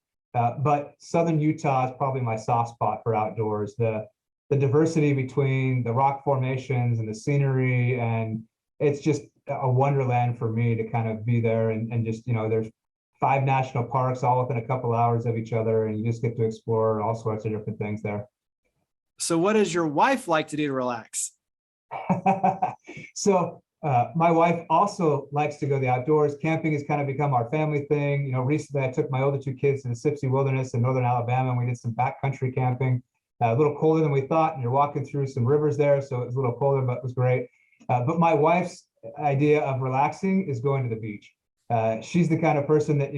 But Southern Utah is probably my soft spot for outdoors. The diversity between the rock formations and the scenery, and it's just a wonderland for me to kind of be there and just, there's 5 national parks all within a couple hours of each other, and you just get to explore all sorts of different things there. So what does your wife like to do to relax? So my wife also likes to go to the outdoors. Camping has kind of become our family thing. Recently I took my older 2 kids to the Sipsey Wilderness in northern Alabama, and we did some backcountry camping. A little colder than we thought, and you're walking through some rivers there, so it was a little colder, but it was great. But my wife's idea of relaxing is going to the beach. She's the kind of person that,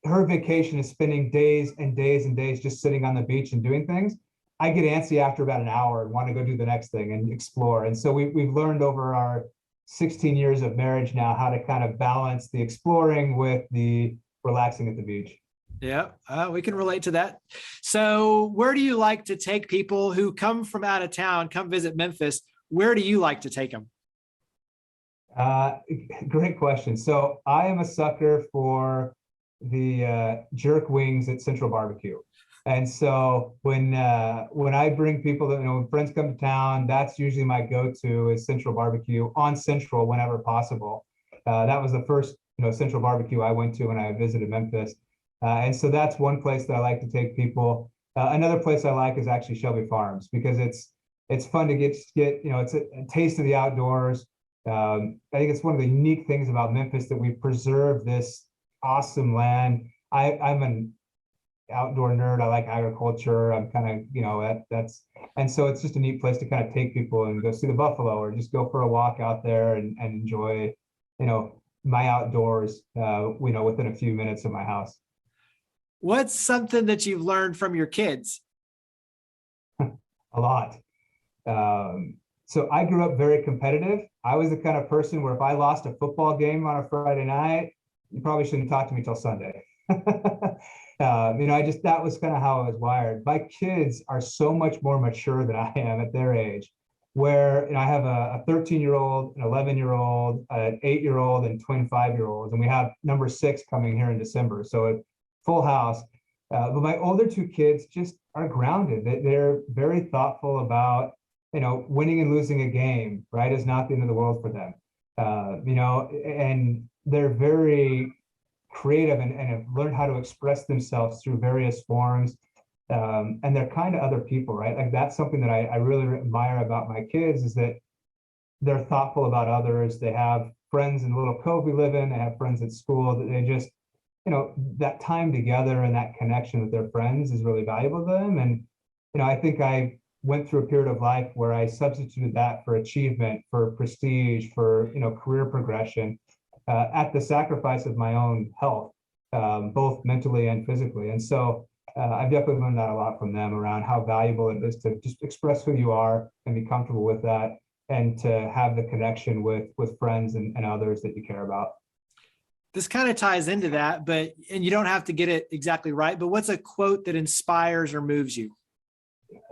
her vacation is spending days and days and days just sitting on the beach and doing things. I get antsy after about an hour and want to go do the next thing and explore. And so we've learned over our 16 years of marriage now how to kind of balance the exploring with the relaxing at the beach. Yeah, we can relate to that. So where do you like to take people who come from out of town, come visit Memphis? Where do you like to take them? Great question. So I am a sucker for the jerk wings at Central Barbecue. And so when I bring people that, when friends come to town, that's usually my go-to is Central Barbecue on Central whenever possible. That was the first, Central Barbecue I went to when I visited Memphis. And so that's one place that I like to take people. Another place I like is actually Shelby Farms, because it's fun to get it's a taste of the outdoors. I think it's one of the unique things about Memphis that we preserve this awesome land. I'm an outdoor nerd. I like agriculture. I'm kind of, that's, and so it's just a neat place to kind of take people and go see the buffalo or just go for a walk out there and enjoy, my outdoors, within a few minutes of my house. What's something that you've learned from your kids? A lot. So I grew up very competitive. I was the kind of person where if I lost a football game on a Friday night, you probably shouldn't talk to me till Sunday. That was kind of how I was wired. My kids are so much more mature than I am at their age, where I have a 13-year-old, an 11-year-old, an 8-year-old, and twin 5-year-olds, and we have number 6 coming here in December. So a full house. But my older 2 kids just are grounded. They're very thoughtful about, winning and losing a game, right, is not the end of the world for them. And they're very creative and have learned how to express themselves through various forms. And they're kind of other people, right? Like that's something that I really admire about my kids is that they're thoughtful about others. They have friends in the little cove we live in. They have friends at school that they just, that time together and that connection with their friends is really valuable to them. And, I think I went through a period of life where I substituted that for achievement, for prestige, for, career progression, at the sacrifice of my own health, both mentally and physically. And so I've definitely learned that a lot from them around how valuable it is to just express who you are and be comfortable with that, and to have the connection with friends and others that you care about. This kind of ties into that, and you don't have to get it exactly right, but what's a quote that inspires or moves you?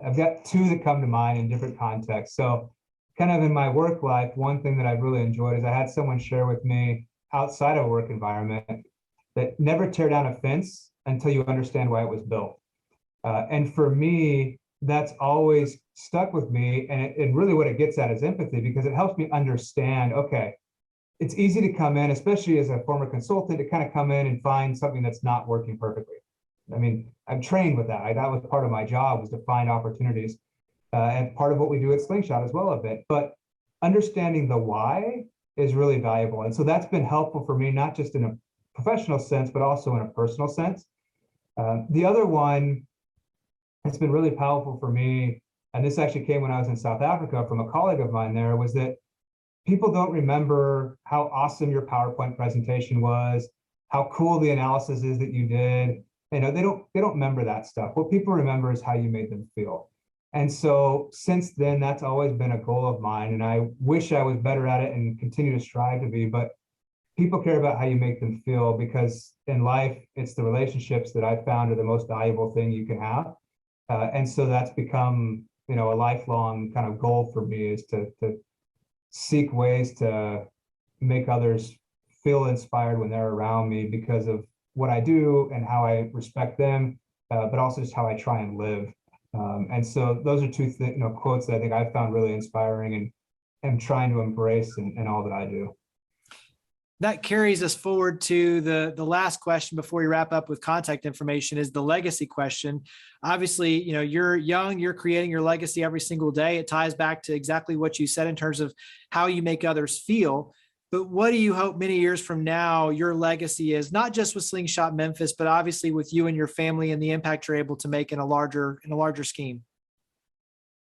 I've got 2 that come to mind in different contexts. So kind of in my work life, one thing that I've really enjoyed is I had someone share with me outside of a work environment that never tear down a fence until you understand why it was built. And for me, that's always stuck with me. And really what it gets at is empathy, because it helps me understand, okay, it's easy to come in, especially as a former consultant, to kind of come in and find something that's not working perfectly. I'm trained with that. That was part of my job, was to find opportunities, and part of what we do at Slingshot as well a bit. But understanding the why is really valuable, and so that's been helpful for me, not just in a professional sense, but also in a personal sense. The other one that's been really powerful for me, and this actually came when I was in South Africa from a colleague of mine there, was that people don't remember how awesome your PowerPoint presentation was, how cool the analysis is that you did. They don't remember that stuff. What people remember is how you made them feel. And so since then, that's always been a goal of mine. And I wish I was better at it and continue to strive to be, but people care about how you make them feel, because in life, it's the relationships that I've found are the most valuable thing you can have. And so that's become, a lifelong kind of goal for me, is to seek ways to make others feel inspired when they're around me because of what I do and how I respect them, but also just how I try and live. And so those are two quotes that I think I've found really inspiring and am trying to embrace in all that I do. That carries us forward to the last question before we wrap up with contact information, is the legacy question. Obviously, you're young, you're creating your legacy every single day. It ties back to exactly what you said in terms of how you make others feel. But what do you hope many years from now your legacy is, not just with Slingshot Memphis, but obviously with you and your family and the impact you're able to make in a larger scheme?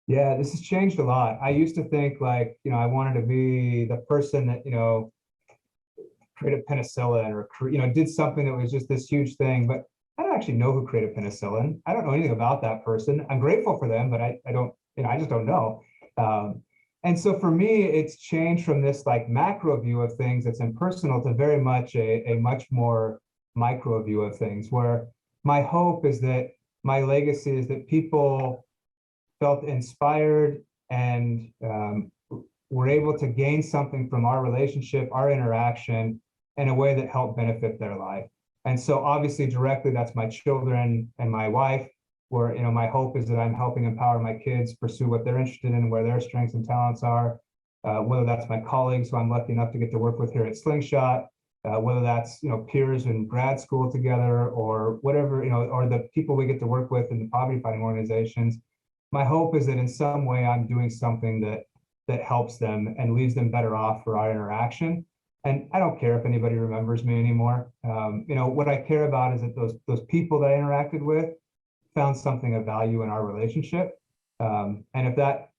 Yeah, this has changed a lot. I used to think I wanted to be the person that, created penicillin or, did something that was just this huge thing, but I don't actually know who created penicillin. I don't know anything about that person. I'm grateful for them, but I don't, I just don't know. And so for me, it's changed from this macro view of things that's impersonal to very much a much more micro view of things, where my hope is that my legacy is that people felt inspired and were able to gain something from our relationship, our interaction, in a way that helped benefit their life. And so obviously directly, that's my children and my wife, where my hope is that I'm helping empower my kids pursue what they're interested in, where their strengths and talents are, whether that's my colleagues who I'm lucky enough to get to work with here at Slingshot, whether that's peers in grad school together, or whatever, or the people we get to work with in the poverty fighting organizations. My hope is that in some way I'm doing something that helps them and leaves them better off for our interaction. And I don't care if anybody remembers me anymore. What I care about is that those people that I interacted with found something of value in our relationship. And if that,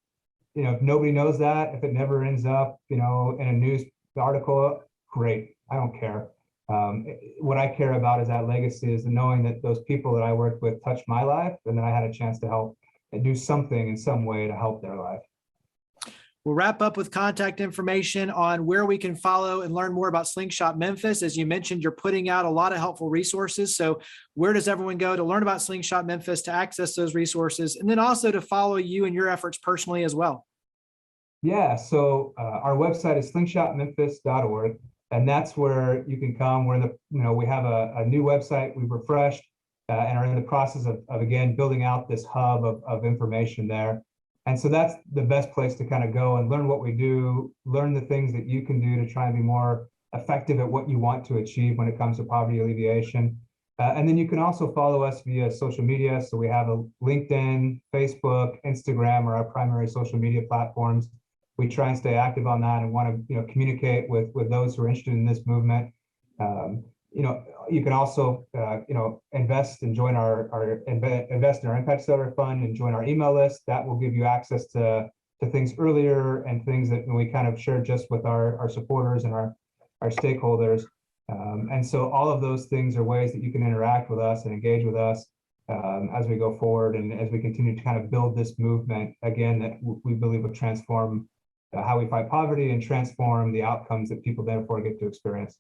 if nobody knows that, if it never ends up, in a news article, great, I don't care. What I care about is that legacy, is knowing that those people that I worked with touched my life, and that I had a chance to help and do something in some way to help their life. We'll wrap up with contact information on where we can follow and learn more about Slingshot Memphis. As you mentioned, you're putting out a lot of helpful resources. So where does everyone go to learn about Slingshot Memphis, to access those resources, and then also to follow you and your efforts personally as well? Yeah, so our website is slingshotmemphis.org, and that's where you can come. We're in the, we have a new website we've refreshed, and are in the process of again, building out this hub of information there. And so that's the best place to kind of go and learn what we do, learn the things that you can do to try and be more effective at what you want to achieve when it comes to poverty alleviation. And then you can also follow us via social media. So we have a LinkedIn, Facebook, Instagram are our primary social media platforms. We try and stay active on that and want to communicate with those who are interested in this movement. You can also invest and join invest in our Impact Accelerator Fund and join our email list. That will give you access to things earlier and things that we kind of share just with our supporters and our stakeholders. And so all of those things are ways that you can interact with us and engage with us as we go forward, and as we continue to kind of build this movement again that we believe will transform how we fight poverty and transform the outcomes that people therefore get to experience.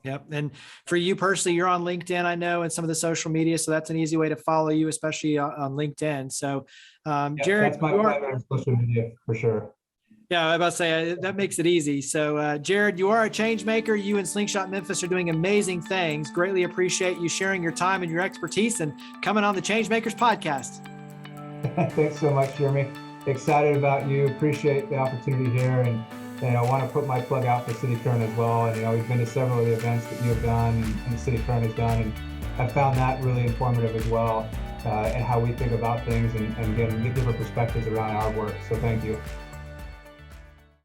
Yep. And for you personally, you're on LinkedIn, I know, and some of the social media. So that's an easy way to follow you, especially on LinkedIn. So Jared, that's my primary social media for sure. Yeah, I was about to say that makes it easy. So Jared, you are a change maker. You and Slingshot Memphis are doing amazing things. Greatly appreciate you sharing your time and your expertise and coming on the ChangeMakers podcast. Thanks so much, Jeremy. Excited about you. Appreciate the opportunity here, and I want to put my plug out for City Current as well. And we've been to several of the events that you have done and the City Current has done, I found that really informative as well, and how we think about things, and again, get different perspectives around our work. So thank you.